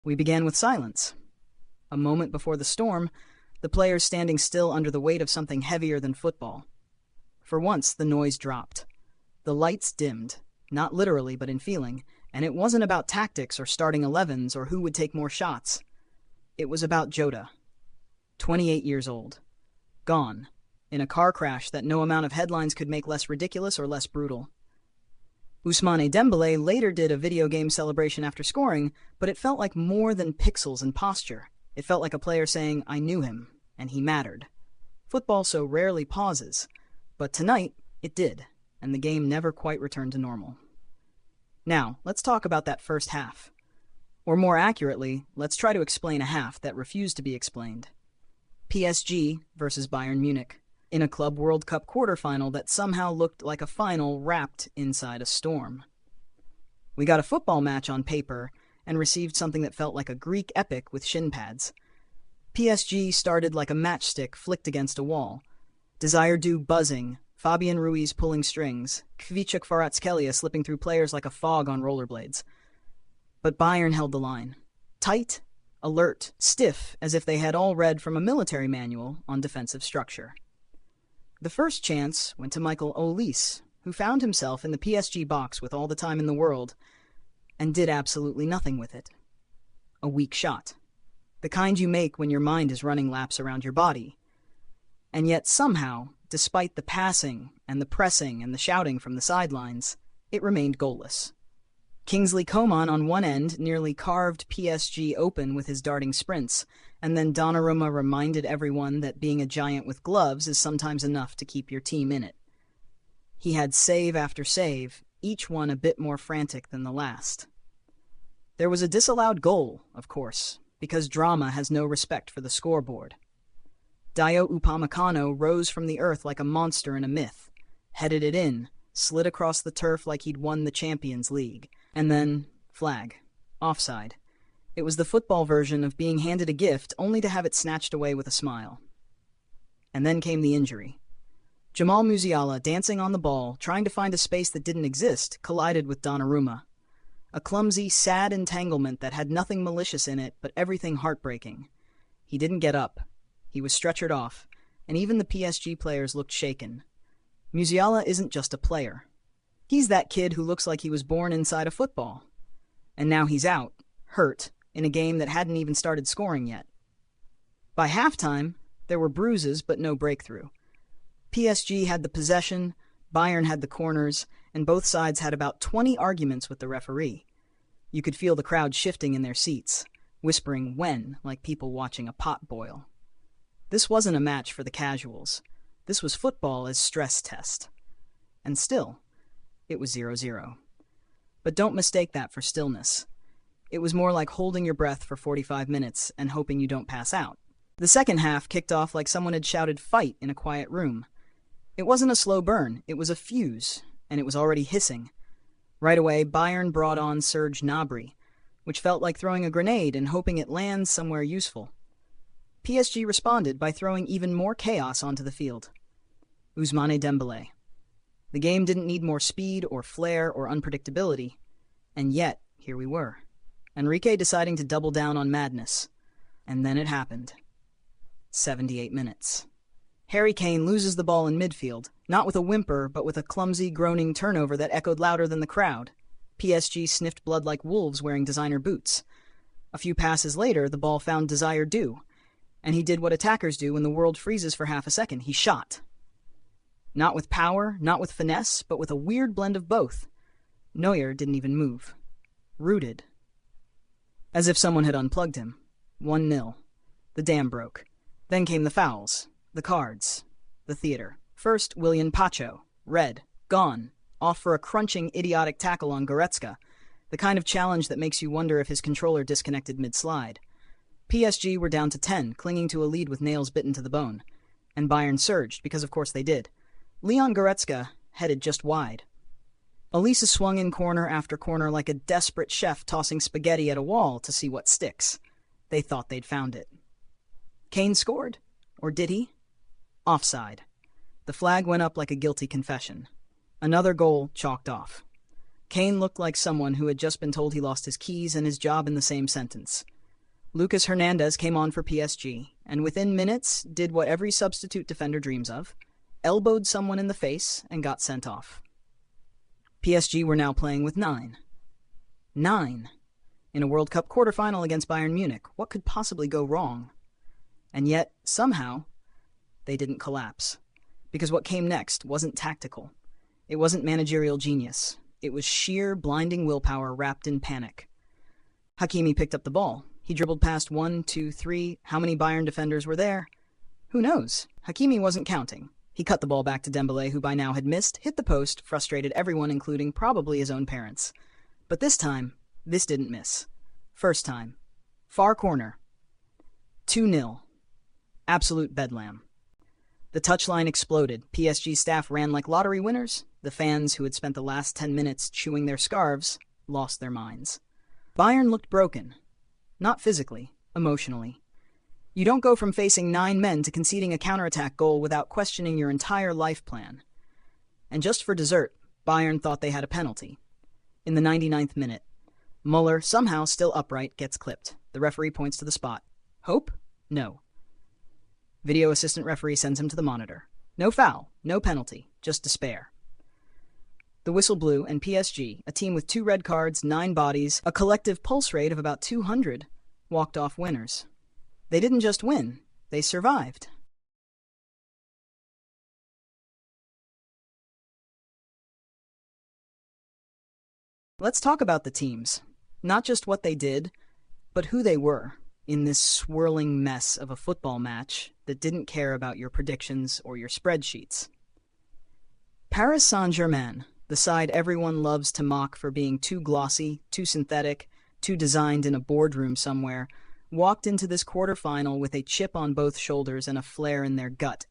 We began with silence. A moment before the storm, the players standing still under the weight of something heavier than football. For once, the noise dropped. The lights dimmed, not literally but in feeling, and it wasn't about tactics or starting 11s or who would take more shots. It was about Jota, 28 years old, gone, in a car crash that no amount of headlines could make less ridiculous or less brutal. Ousmane Dembélé later did a video game celebration after scoring, but it felt like more than pixels and posture. It felt like a player saying, "I knew him, and he mattered." Football so rarely pauses, but tonight it did, and the game never quite returned to normal. Now, let's talk about that first half. Or more accurately, let's try to explain a half that refused to be explained. PSG versus Bayern Munich, in a Club World Cup quarterfinal that somehow looked like a final wrapped inside a storm. We got a football match on paper and received something that felt like a Greek epic with shin pads. PSG started like a matchstick flicked against a wall. Desire Doue buzzing, Fabian Ruiz pulling strings, Kvicha Kvaratskhelia slipping through players like a fog on rollerblades. But Bayern held the line. Tight, alert, stiff, as if they had all read from a military manual on defensive structure. The first chance went to Michael Olise, who found himself in the PSG box with all the time in the world and did absolutely nothing with it. A weak shot. The kind you make when your mind is running laps around your body. And yet somehow, despite the passing and the pressing and the shouting from the sidelines, it remained goalless. Kingsley Coman on one end nearly carved PSG open with his darting sprints, and then Donnarumma reminded everyone that being a giant with gloves is sometimes enough to keep your team in it. He had save after save, each one a bit more frantic than the last. There was a disallowed goal, of course, because drama has no respect for the scoreboard. Dayot Upamecano rose from the earth like a monster in a myth, headed it in, slid across the turf like he'd won the Champions League, and then, flag, offside. It was the football version of being handed a gift only to have it snatched away with a smile. And then came the injury. Jamal Musiala, dancing on the ball, trying to find a space that didn't exist, collided with Donnarumma. A clumsy, sad entanglement that had nothing malicious in it, but everything heartbreaking. He didn't get up. He was stretchered off, and even the PSG players looked shaken. Musiala isn't just a player. He's that kid who looks like he was born inside a football. And now he's out, hurt, in a game that hadn't even started scoring yet. By halftime, there were bruises but no breakthrough. PSG had the possession, Bayern had the corners, and both sides had about 20 arguments with the referee. You could feel the crowd shifting in their seats, whispering "when" like people watching a pot boil. This wasn't a match for the casuals. This was football as stress test. And still, it was 0-0. But don't mistake that for stillness. It was more like holding your breath for 45 minutes and hoping you don't pass out. The second half kicked off like someone had shouted "fight" in a quiet room. It wasn't a slow burn, it was a fuse, and it was already hissing. Right away, Bayern brought on Serge Gnabry, which felt like throwing a grenade and hoping it lands somewhere useful. PSG responded by throwing even more chaos onto the field. Ousmane Dembélé. The game didn't need more speed or flair or unpredictability, and yet, here we were. Enrique deciding to double down on madness. And then it happened. 78 minutes. Harry Kane loses the ball in midfield, not with a whimper, but with a clumsy, groaning turnover that echoed louder than the crowd. PSG sniffed blood like wolves wearing designer boots. A few passes later, the ball found Desire Doue, and he did what attackers do when the world freezes for half a second. He shot. Not with power, not with finesse, but with a weird blend of both. Neuer didn't even move. Rooted. As if someone had unplugged him. 1-0. The dam broke. Then came the fouls, the cards, the theater. First, Willian Pacho. Red. Gone. Off for a crunching, idiotic tackle on Goretzka. The kind of challenge that makes you wonder if his controller disconnected mid-slide. PSG were down to 10, clinging to a lead with nails bitten to the bone. And Bayern surged, because of course they did. Leon Goretzka headed just wide. Olise swung in corner after corner like a desperate chef tossing spaghetti at a wall to see what sticks. They thought they'd found it. Kane scored? Or did he? Offside. The flag went up like a guilty confession. Another goal chalked off. Kane looked like someone who had just been told he lost his keys and his job in the same sentence. Lucas Hernandez came on for PSG, and within minutes did what every substitute defender dreams of, elbowed someone in the face and got sent off. PSG were now playing with 9. 9. In a World Cup quarterfinal against Bayern Munich, what could possibly go wrong? And yet, somehow, they didn't collapse. Because what came next wasn't tactical. It wasn't managerial genius. It was sheer, blinding willpower wrapped in panic. Hakimi picked up the ball. He dribbled past 1, 2, 3. How many Bayern defenders were there? Who knows? Hakimi wasn't counting. He cut the ball back to Dembélé, who by now had missed, hit the post, frustrated everyone, including probably his own parents. But this time, this didn't miss. First time. Far corner. 2-0. Absolute bedlam. The touchline exploded. PSG staff ran like lottery winners. The fans, who had spent the last 10 minutes chewing their scarves, lost their minds. Bayern looked broken. Not physically, emotionally. You don't go from facing 9 men to conceding a counterattack goal without questioning your entire life plan. And just for dessert, Bayern thought they had a penalty. In the 99th minute, Muller, somehow still upright, gets clipped. The referee points to the spot. Hope? No. Video assistant referee sends him to the monitor. No foul, no penalty, just despair. The whistle blew, and PSG, a team with 2 red cards, 9 bodies, a collective pulse rate of about 200, walked off winners. They didn't just win, they survived. Let's talk about the teams. Not just what they did, but who they were in this swirling mess of a football match that didn't care about your predictions or your spreadsheets. Paris Saint-Germain, the side everyone loves to mock for being too glossy, too synthetic, too designed in a boardroom somewhere, walked into this quarterfinal with a chip on both shoulders and a flare in their gut.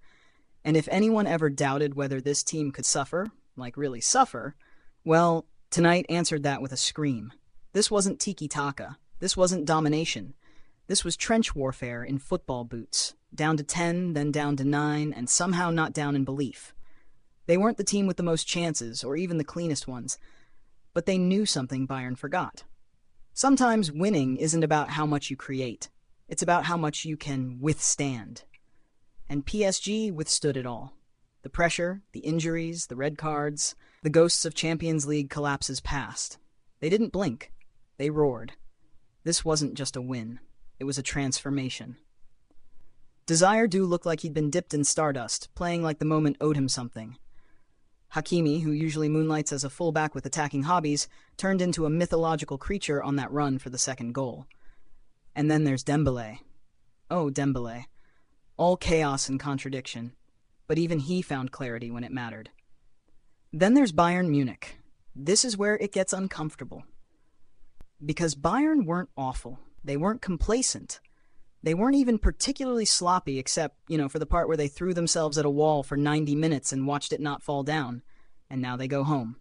And if anyone ever doubted whether this team could suffer, like really suffer, well, tonight answered that with a scream. This wasn't tiki-taka. This wasn't domination. This was trench warfare in football boots. Down to 10, then down to 9, and somehow not down in belief. They weren't the team with the most chances, or even the cleanest ones, but they knew something Bayern forgot. Sometimes winning isn't about how much you create. It's about how much you can withstand. And PSG withstood it all. The pressure, the injuries, the red cards, the ghosts of Champions League collapses past. They didn't blink. They roared. This wasn't just a win. It was a transformation. Desire Doue looked like he'd been dipped in stardust, playing like the moment owed him something. Hakimi, who usually moonlights as a fullback with attacking hobbies, turned into a mythological creature on that run for the second goal. And then there's Dembélé. Oh, Dembélé. All chaos and contradiction. But even he found clarity when it mattered. Then there's Bayern Munich. This is where it gets uncomfortable. Because Bayern weren't awful. They weren't complacent. They weren't even particularly sloppy, except, for the part where they threw themselves at a wall for 90 minutes and watched it not fall down. And now they go home.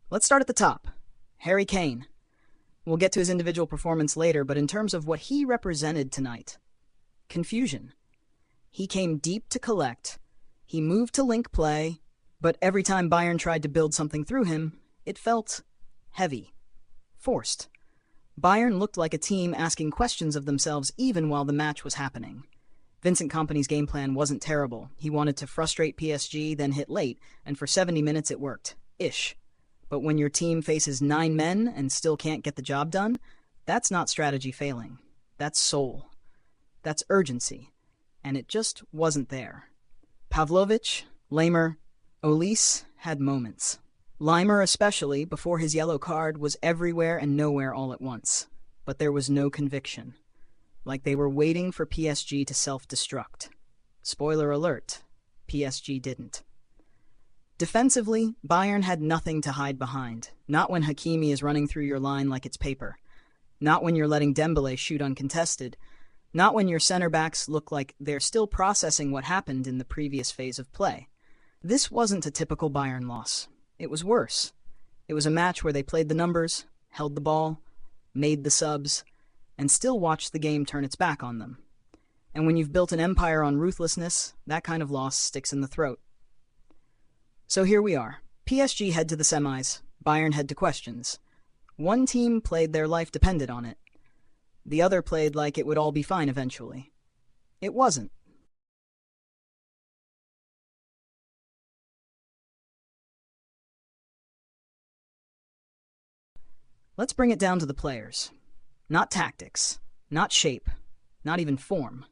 Let's start at the top. Harry Kane. We'll get to his individual performance later, but in terms of what he represented tonight, confusion. He came deep to collect. He moved to link play, but every time Bayern tried to build something through him, it felt heavy, forced. Bayern looked like a team asking questions of themselves even while the match was happening. Vincent Kompany's game plan wasn't terrible. He wanted to frustrate PSG, then hit late, and for 70 minutes it worked. Ish. But when your team faces 9 men and still can't get the job done, that's not strategy failing. That's soul. That's urgency. And it just wasn't there. Pavlovic, Lamer, Olise had moments. Limer especially, before his yellow card, was everywhere and nowhere all at once. But there was no conviction. Like they were waiting for PSG to self-destruct. Spoiler alert, PSG didn't. Defensively, Bayern had nothing to hide behind. Not when Hakimi is running through your line like it's paper. Not when you're letting Dembélé shoot uncontested. Not when your center-backs look like they're still processing what happened in the previous phase of play. This wasn't a typical Bayern loss. It was worse. It was a match where they played the numbers, held the ball, made the subs, and still watched the game turn its back on them. And when you've built an empire on ruthlessness, that kind of loss sticks in the throat. So here we are. PSG head to the semis. Bayern head to questions. One team played their life depended on it. The other played like it would all be fine eventually. It wasn't. Let's bring it down to the players. Not tactics, not shape, not even form.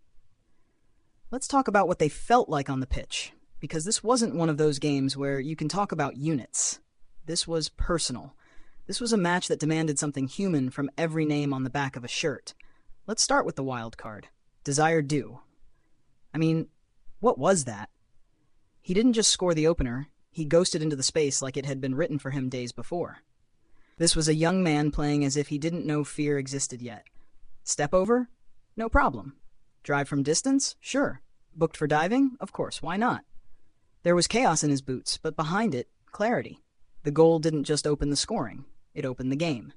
Let's talk about what they felt like on the pitch, because this wasn't one of those games where you can talk about units. This was personal. This was a match that demanded something human from every name on the back of a shirt. Let's start with the wild card, Desire Doue. I mean, what was that? He didn't just score the opener, he ghosted into the space like it had been written for him days before. This was a young man playing as if he didn't know fear existed yet. Step over? No problem. Drive from distance? Sure. Booked for diving? Of course, why not? There was chaos in his boots, but behind it, clarity. The goal didn't just open the scoring, it opened the game.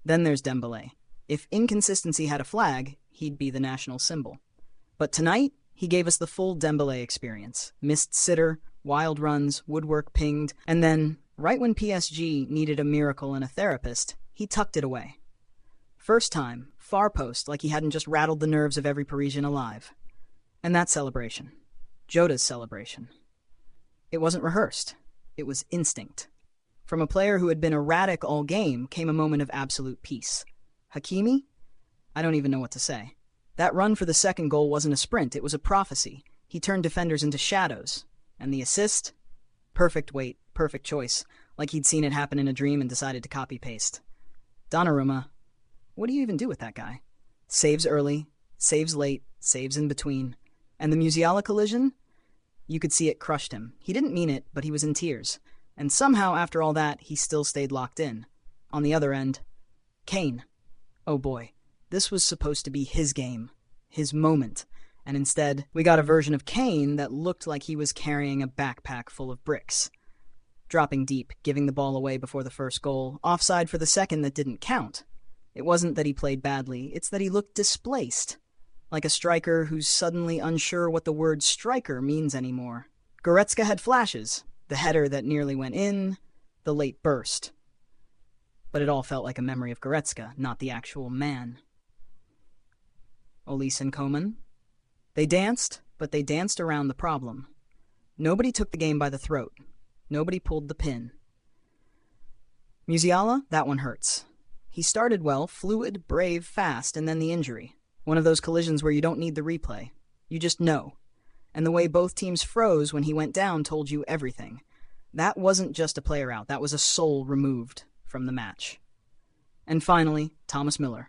Then there's Dembélé. If inconsistency had a flag, he'd be the national symbol. But tonight, he gave us the full Dembélé experience. Missed sitter, wild runs, woodwork pinged, and then, right when PSG needed a miracle and a therapist, he tucked it away. First time, far post, like he hadn't just rattled the nerves of every Parisian alive. And that celebration. Jota's celebration. It wasn't rehearsed. It was instinct. From a player who had been erratic all game came a moment of absolute peace. Hakimi? I don't even know what to say. That run for the second goal wasn't a sprint, it was a prophecy. He turned defenders into shadows. And the assist? Perfect weight, perfect choice, like he'd seen it happen in a dream and decided to copy-paste. Donnarumma, what do you even do with that guy? Saves early, saves late, saves in between. And the Musiala collision? You could see it crushed him. He didn't mean it, but he was in tears. And somehow, after all that, he still stayed locked in. On the other end, Kane. Oh boy, this was supposed to be his game, his moment. And instead, we got a version of Kane that looked like he was carrying a backpack full of bricks. Dropping deep, giving the ball away before the first goal, offside for the second that didn't count. It wasn't that he played badly, it's that he looked displaced. Like a striker who's suddenly unsure what the word striker means anymore. Goretzka had flashes, the header that nearly went in, the late burst. But it all felt like a memory of Goretzka, not the actual man. Olise and Coman. They danced, but they danced around the problem. Nobody took the game by the throat. Nobody pulled the pin. Musiala, that one hurts. He started well, fluid, brave, fast, and then the injury. One of those collisions where you don't need the replay. You just know. And the way both teams froze when he went down told you everything. That wasn't just a player out, that was a soul removed from the match. And finally, Thomas Müller.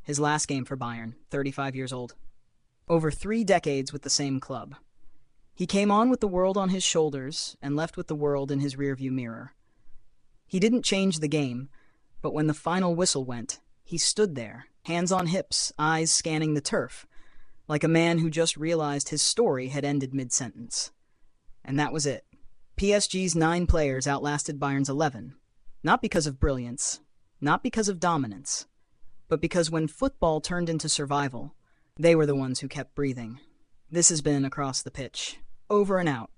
His last game for Bayern, 35 years old. Over 3 decades with the same club. He came on with the world on his shoulders and left with the world in his rearview mirror. He didn't change the game, but when the final whistle went, he stood there, hands on hips, eyes scanning the turf, like a man who just realized his story had ended mid-sentence. And that was it. PSG's 9 players outlasted Bayern's 11, not because of brilliance, not because of dominance, but because when football turned into survival, they were the ones who kept breathing. This has been Across the Pitch. Over and out.